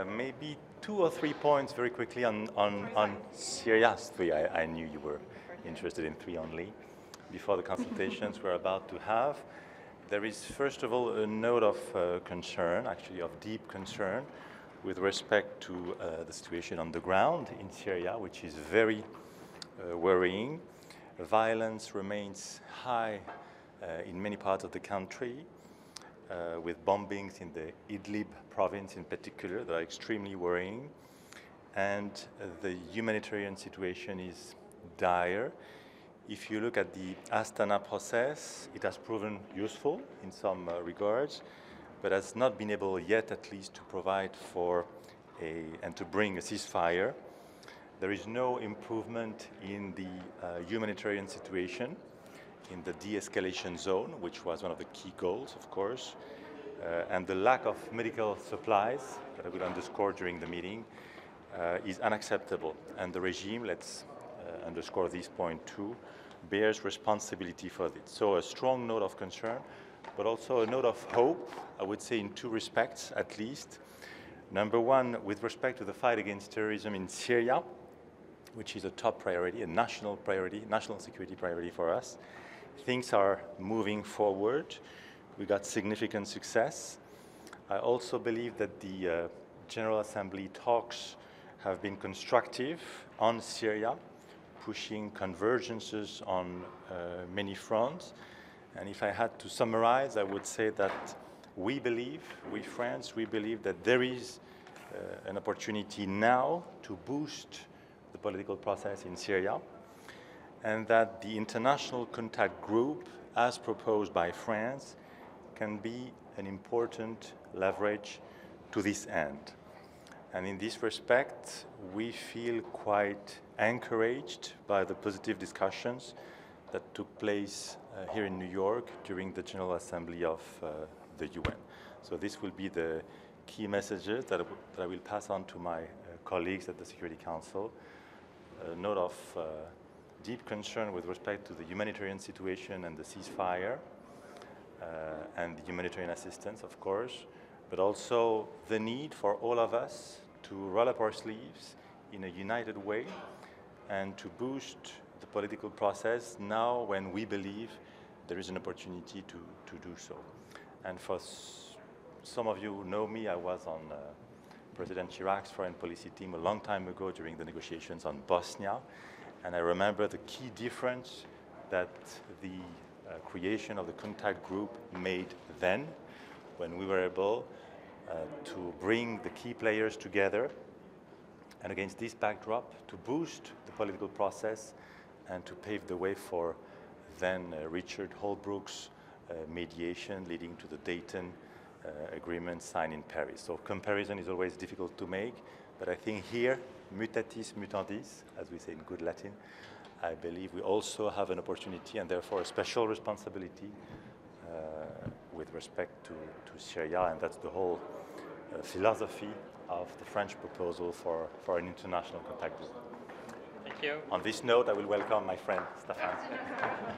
Maybe 2 or 3 points very quickly on Syria. 3, I knew you were interested in 3 only. Before the consultations we're about to have, there is first of all a note of concern, actually of deep concern, with respect to the situation on the ground in Syria, which is very worrying. Violence remains high in many parts of the country, with bombings in the Idlib province in particular that are extremely worrying. And the humanitarian situation is dire. If you look at the Astana process, it has proven useful in some regards, but has not been able yet at least to provide for and to bring a ceasefire. There is no improvement in the humanitarian situation in the de-escalation zone, which was one of the key goals, of course, and the lack of medical supplies that I will underscore during the meeting is unacceptable. And the regime, let's underscore this point too, bears responsibility for this. So a strong note of concern, but also a note of hope, I would say in 2 respects at least. Number one, with respect to the fight against terrorism in Syria, which is a top priority, a national priority, national security priority for us. Things are moving forward. We got significant success. I also believe that the General Assembly talks have been constructive on Syria, pushing convergences on many fronts. And if I had to summarize, I would say that we believe, we France, we believe that there is an opportunity now to boost the political process in Syria, and that the international contact group, as proposed by France, can be an important leverage to this end. And in this respect, we feel quite encouraged by the positive discussions that took place here in New York during the General Assembly of the UN. So this will be the key messages that I will pass on to my colleagues at the Security Council. A note of deep concern with respect to the humanitarian situation and the ceasefire and the humanitarian assistance, of course, but also the need for all of us to roll up our sleeves in a united way and to boost the political process now when we believe there is an opportunity to do so. And for some of you who know me, I was on President Chirac's foreign policy team a long time ago during the negotiations on Bosnia, and I remember the key difference that the creation of the contact group made then, when we were able to bring the key players together, and against this backdrop, to boost the political process and to pave the way for then Richard Holbrooke's mediation leading to the Dayton agreement signed in Paris. So comparison is always difficult to make, but I think here, mutatis mutandis, as we say in good Latin, I believe we also have an opportunity and therefore a special responsibility with respect to Syria, and that's the whole philosophy of the French proposal for an international contact group. Thank you. On this note, I will welcome my friend, Stéphane.